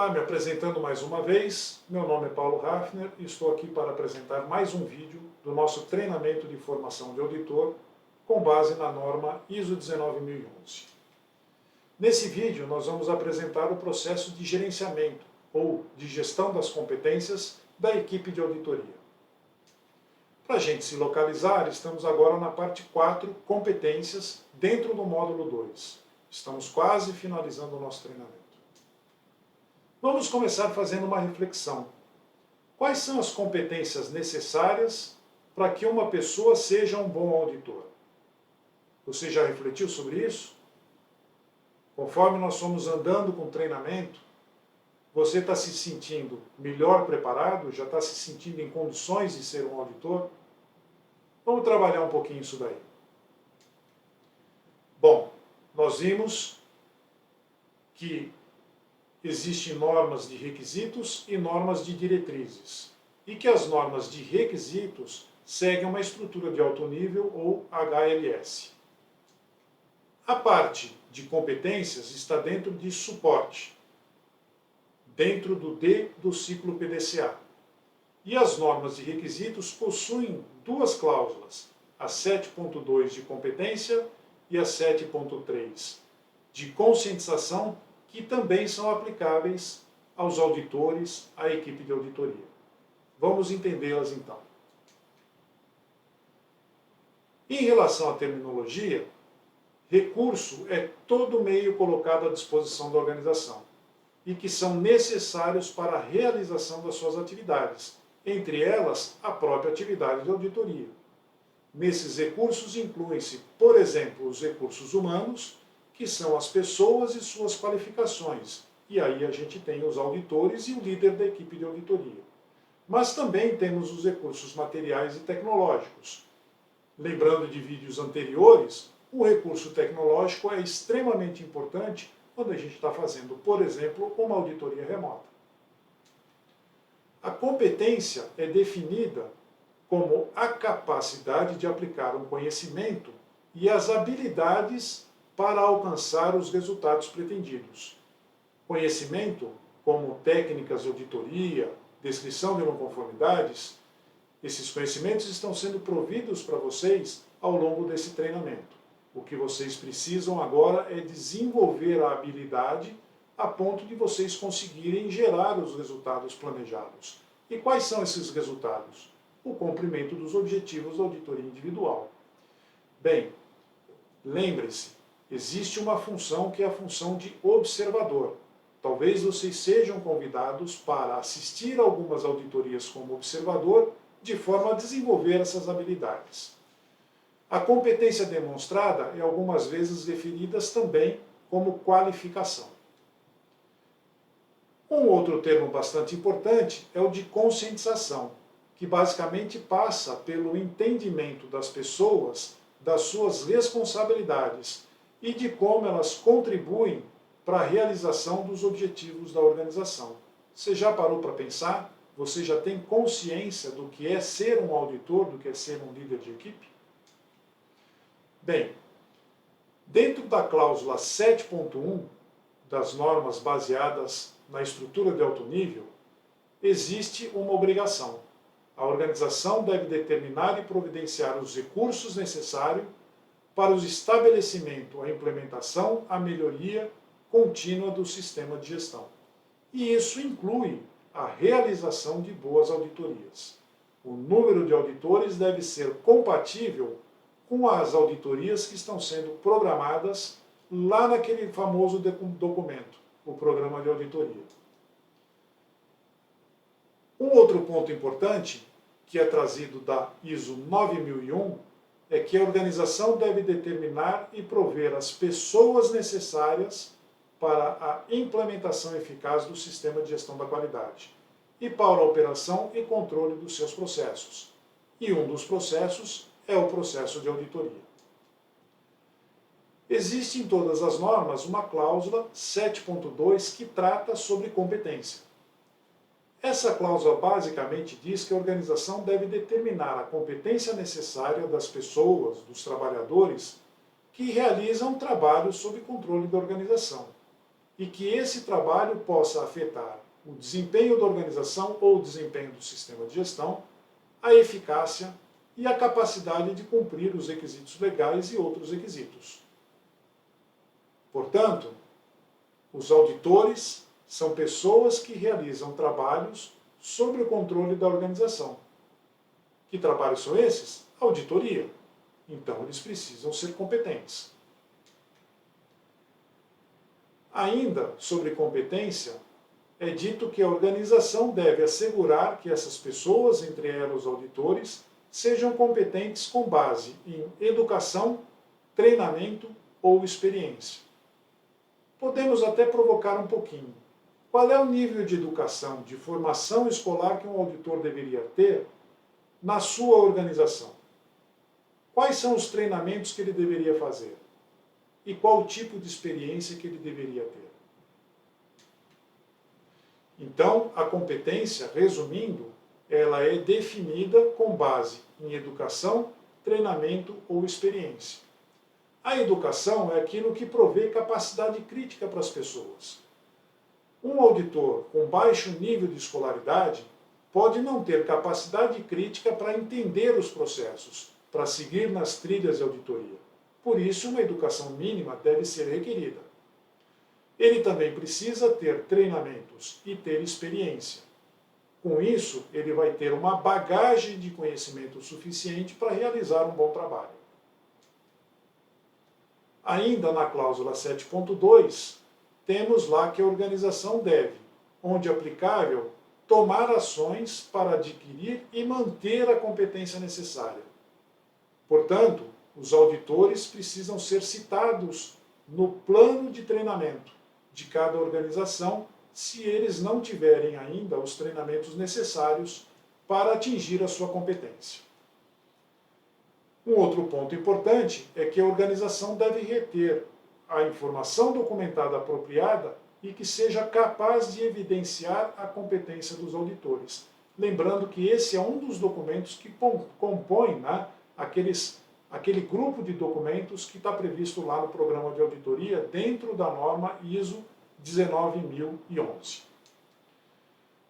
Olá, me apresentando mais uma vez, meu nome é Paulo Hafner e estou aqui para apresentar mais um vídeo do nosso treinamento de formação de auditor com base na norma ISO 19011. Nesse vídeo nós vamos apresentar o processo de gerenciamento ou de gestão das competências da equipe de auditoria. Para a gente se localizar, estamos agora na parte 4, competências, dentro do módulo 2. Estamos quase finalizando o nosso treinamento. Vamos começar fazendo uma reflexão. Quais são as competências necessárias para que uma pessoa seja um bom auditor? Você já refletiu sobre isso? Conforme nós fomos andando com o treinamento, você está se sentindo melhor preparado? Já está se sentindo em condições de ser um auditor? Vamos trabalhar um pouquinho isso daí. Bom, nós vimos que existem normas de requisitos e normas de diretrizes, e que as normas de requisitos seguem uma estrutura de alto nível ou HLS. A parte de competências está dentro de suporte, dentro do D do ciclo PDCA. E as normas de requisitos possuem duas cláusulas, a 7.2 de competência e a 7.3 de conscientização, que também são aplicáveis aos auditores, à equipe de auditoria. Vamos entendê-las então. Em relação à terminologia, recurso é todo meio colocado à disposição da organização e que são necessários para a realização das suas atividades, entre elas a própria atividade de auditoria. Nesses recursos incluem-se, por exemplo, os recursos humanos, que são as pessoas e suas qualificações. E aí a gente tem os auditores e o líder da equipe de auditoria. Mas também temos os recursos materiais e tecnológicos. Lembrando de vídeos anteriores, o recurso tecnológico é extremamente importante quando a gente está fazendo, por exemplo, uma auditoria remota. A competência é definida como a capacidade de aplicar um conhecimento e as habilidades para alcançar os resultados pretendidos. Conhecimento, como técnicas de auditoria, descrição de não conformidades, esses conhecimentos estão sendo providos para vocês ao longo desse treinamento. O que vocês precisam agora é desenvolver a habilidade a ponto de vocês conseguirem gerar os resultados planejados. E quais são esses resultados? O cumprimento dos objetivos da auditoria individual. Bem, lembre-se, existe uma função que é a função de observador. Talvez vocês sejam convidados para assistir a algumas auditorias como observador, de forma a desenvolver essas habilidades. A competência demonstrada é algumas vezes definida também como qualificação. Um outro termo bastante importante é o de conscientização, que basicamente passa pelo entendimento das pessoas das suas responsabilidades e de como elas contribuem para a realização dos objetivos da organização. Você já parou para pensar? Você já tem consciência do que é ser um auditor, do que é ser um líder de equipe? Bem, dentro da cláusula 7.1 das normas baseadas na estrutura de alto nível, existe uma obrigação. A organização deve determinar e providenciar os recursos necessários para o estabelecimento, a implementação, a melhoria contínua do sistema de gestão. E isso inclui a realização de boas auditorias. O número de auditores deve ser compatível com as auditorias que estão sendo programadas lá naquele famoso documento, o programa de auditoria. Um outro ponto importante, que é trazido da ISO 9001, é que a organização deve determinar e prover as pessoas necessárias para a implementação eficaz do sistema de gestão da qualidade e para a operação e controle dos seus processos. E um dos processos é o processo de auditoria. Existe em todas as normas uma cláusula 7.2 que trata sobre competência. Essa cláusula basicamente diz que a organização deve determinar a competência necessária das pessoas, dos trabalhadores, que realizam trabalho sob controle da organização. e que esse trabalho possa afetar o desempenho da organização ou o desempenho do sistema de gestão, a eficácia e a capacidade de cumprir os requisitos legais e outros requisitos. Portanto, os auditores são pessoas que realizam trabalhos sob o controle da organização. Que trabalhos são esses? Auditoria. Então, eles precisam ser competentes. Ainda sobre competência, é dito que a organização deve assegurar que essas pessoas, entre elas os auditores, sejam competentes com base em educação, treinamento ou experiência. Podemos até provocar um pouquinho. Qual é o nível de educação, de formação escolar que um auditor deveria ter na sua organização? Quais são os treinamentos que ele deveria fazer? E qual o tipo de experiência que ele deveria ter? Então, a competência, resumindo, ela é definida com base em educação, treinamento ou experiência. A educação é aquilo que provê capacidade crítica para as pessoas. Um auditor com baixo nível de escolaridade pode não ter capacidade crítica para entender os processos, para seguir nas trilhas de auditoria. Por isso, uma educação mínima deve ser requerida. Ele também precisa ter treinamentos e ter experiência. Com isso, ele vai ter uma bagagem de conhecimento suficiente para realizar um bom trabalho. Ainda na cláusula 7.2, temos lá que a organização deve, onde aplicável, tomar ações para adquirir e manter a competência necessária. Portanto, os auditores precisam ser citados no plano de treinamento de cada organização, se eles não tiverem ainda os treinamentos necessários para atingir a sua competência. Um outro ponto importante é que a organização deve reter a informação documentada apropriada e que seja capaz de evidenciar a competência dos auditores. Lembrando que esse é um dos documentos que compõe aquele grupo de documentos que está previsto lá no programa de auditoria dentro da norma ISO 19011.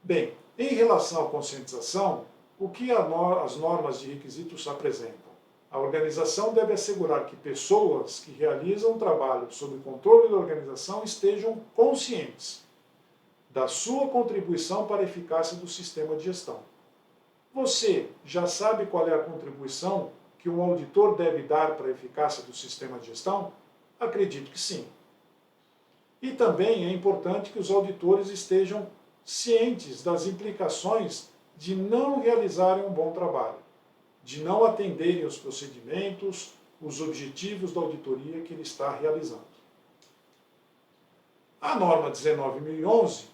Bem, em relação à conscientização, o que as normas de requisitos apresentam? A organização deve assegurar que pessoas que realizam um trabalho sob o controle da organização estejam conscientes da sua contribuição para a eficácia do sistema de gestão. Você já sabe qual é a contribuição que um auditor deve dar para a eficácia do sistema de gestão? Acredito que sim. E também é importante que os auditores estejam cientes das implicações de não realizarem um bom trabalho, de não atenderem os procedimentos, os objetivos da auditoria que ele está realizando. A norma 19.011,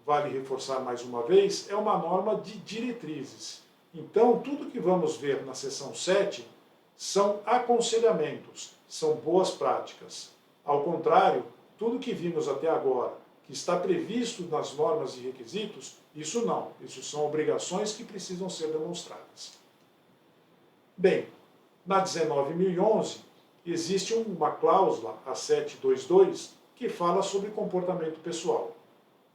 vale reforçar mais uma vez, é uma norma de diretrizes. Então, tudo que vamos ver na seção 7 são aconselhamentos, são boas práticas. Ao contrário, tudo que vimos até agora, que está previsto nas normas e requisitos, isso não. Isso são obrigações que precisam ser demonstradas. Bem, na 19.011 existe uma cláusula, a 722, que fala sobre comportamento pessoal.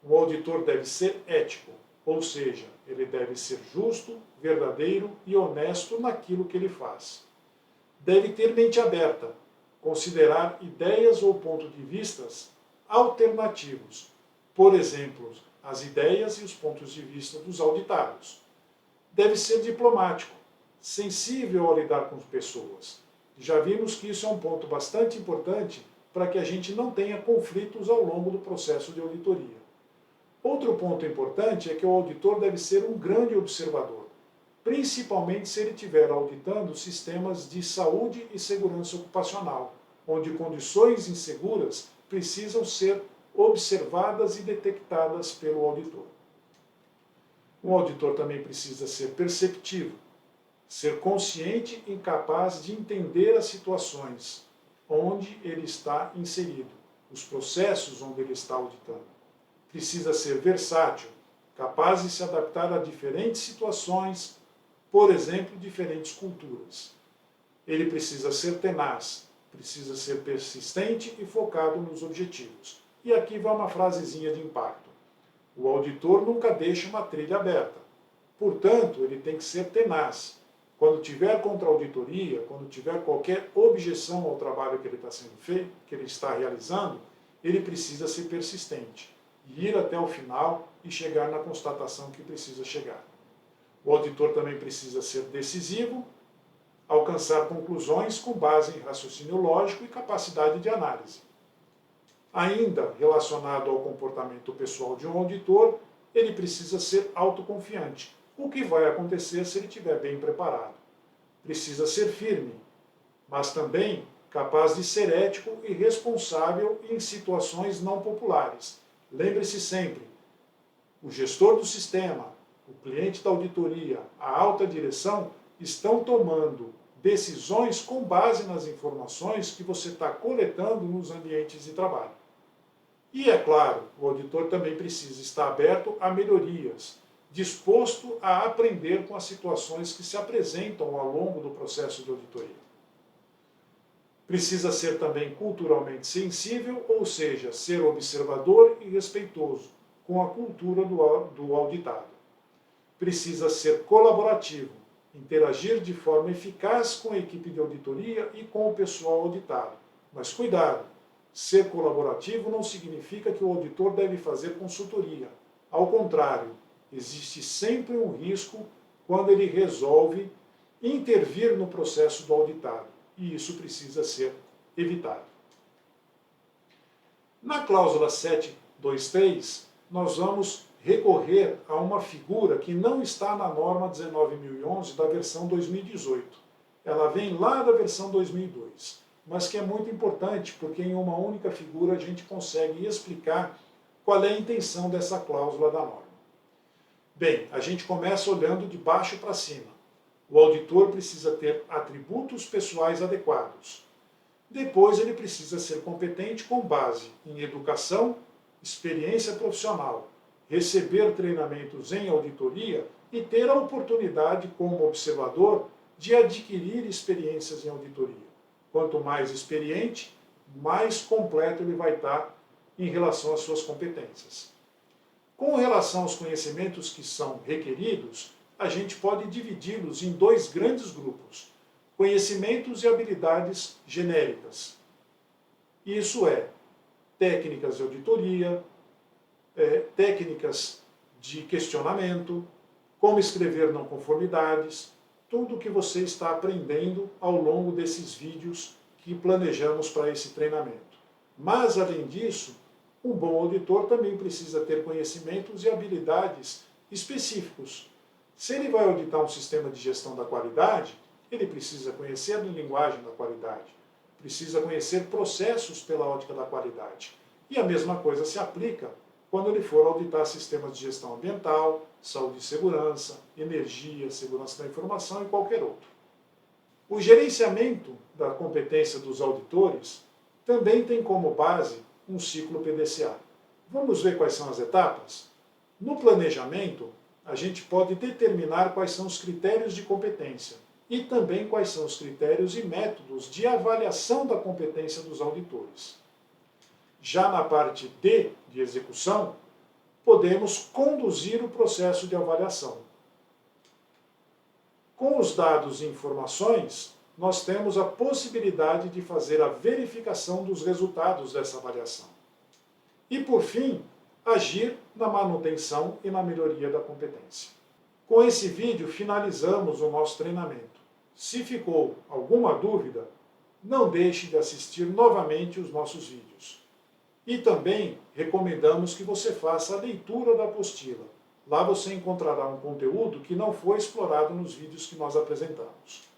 O auditor deve ser ético, ou seja, ele deve ser justo, verdadeiro e honesto naquilo que ele faz. Deve ter mente aberta, considerar ideias ou pontos de vistas alternativos, por exemplo, as ideias e os pontos de vista dos auditados. Deve ser diplomático, sensível ao lidar com as pessoas. Já vimos que isso é um ponto bastante importante para que a gente não tenha conflitos ao longo do processo de auditoria. Outro ponto importante é que o auditor deve ser um grande observador, principalmente se ele estiver auditando sistemas de saúde e segurança ocupacional, onde condições inseguras precisam ser observadas e detectadas pelo auditor. O auditor também precisa ser perceptivo, ser consciente e capaz de entender as situações onde ele está inserido, os processos onde ele está auditando. Precisa ser versátil, capaz de se adaptar a diferentes situações, por exemplo, diferentes culturas. Ele precisa ser tenaz, precisa ser persistente e focado nos objetivos. E aqui vai uma frasezinha de impacto. O auditor nunca deixa uma trilha aberta. Portanto, ele tem que ser tenaz. Quando tiver contra-auditoria, quando tiver qualquer objeção ao trabalho que ele está sendo feito, que ele está realizando, ele precisa ser persistente, ir até o final e chegar na constatação que precisa chegar. O auditor também precisa ser decisivo, alcançar conclusões com base em raciocínio lógico e capacidade de análise. Ainda relacionado ao comportamento pessoal de um auditor, ele precisa ser autoconfiante, o que vai acontecer se ele estiver bem preparado. Precisa ser firme, mas também capaz de ser ético e responsável em situações não populares. Lembre-se sempre, o gestor do sistema, o cliente da auditoria, a alta direção estão tomando decisões com base nas informações que você está coletando nos ambientes de trabalho. E, é claro, o auditor também precisa estar aberto a melhorias, disposto a aprender com as situações que se apresentam ao longo do processo de auditoria. Precisa ser também culturalmente sensível, ou seja, ser observador e respeitoso com a cultura do auditado. Precisa ser colaborativo, interagir de forma eficaz com a equipe de auditoria e com o pessoal auditado. Mas cuidado, ser colaborativo não significa que o auditor deve fazer consultoria. Ao contrário, existe sempre um risco quando ele resolve intervir no processo do auditado, e isso precisa ser evitado. Na cláusula 723, nós vamos recorrer a uma figura que não está na norma 19.011 da versão 2018. Ela vem lá da versão 2002, mas que é muito importante, porque em uma única figura a gente consegue explicar qual é a intenção dessa cláusula da norma. Bem, a gente começa olhando de baixo para cima. O auditor precisa ter atributos pessoais adequados. Depois ele precisa ser competente com base em educação, experiência profissional, receber treinamentos em auditoria e ter a oportunidade, como observador, de adquirir experiências em auditoria. Quanto mais experiente, mais completo ele vai estar em relação às suas competências. Com relação aos conhecimentos que são requeridos, a gente pode dividi-los em dois grandes grupos: conhecimentos e habilidades genéricas. Isso é, técnicas de auditoria, técnicas de questionamento, como escrever não conformidades, tudo o que você está aprendendo ao longo desses vídeos que planejamos para esse treinamento. Mas, além disso, um bom auditor também precisa ter conhecimentos e habilidades específicos. Se ele vai auditar um sistema de gestão da qualidade, ele precisa conhecer a linguagem da qualidade, precisa conhecer processos pela ótica da qualidade. E a mesma coisa se aplica quando ele for auditar sistemas de gestão ambiental, saúde e segurança, energia, segurança da informação e qualquer outro. O gerenciamento da competência dos auditores também tem como base um ciclo PDCA. Vamos ver quais são as etapas? No planejamento, a gente pode determinar quais são os critérios de competência e também quais são os critérios e métodos de avaliação da competência dos auditores. Já na parte D, de execução, podemos conduzir o processo de avaliação. Com os dados e informações, nós temos a possibilidade de fazer a verificação dos resultados dessa avaliação. E, por fim, agir na manutenção e na melhoria da competência. Com esse vídeo, finalizamos o nosso treinamento. Se ficou alguma dúvida, não deixe de assistir novamente os nossos vídeos. E também recomendamos que você faça a leitura da apostila. Lá você encontrará um conteúdo que não foi explorado nos vídeos que nós apresentamos.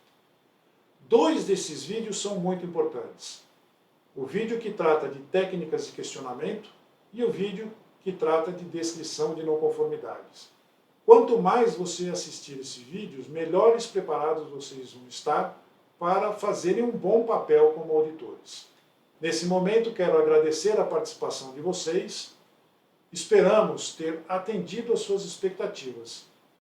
Dois desses vídeos são muito importantes. O vídeo que trata de técnicas de questionamento e o vídeo que trata de descrição de não conformidades. Quanto mais você assistir esses vídeos, melhores preparados vocês vão estar para fazerem um bom papel como auditores. Nesse momento, quero agradecer a participação de vocês. Esperamos ter atendido às suas expectativas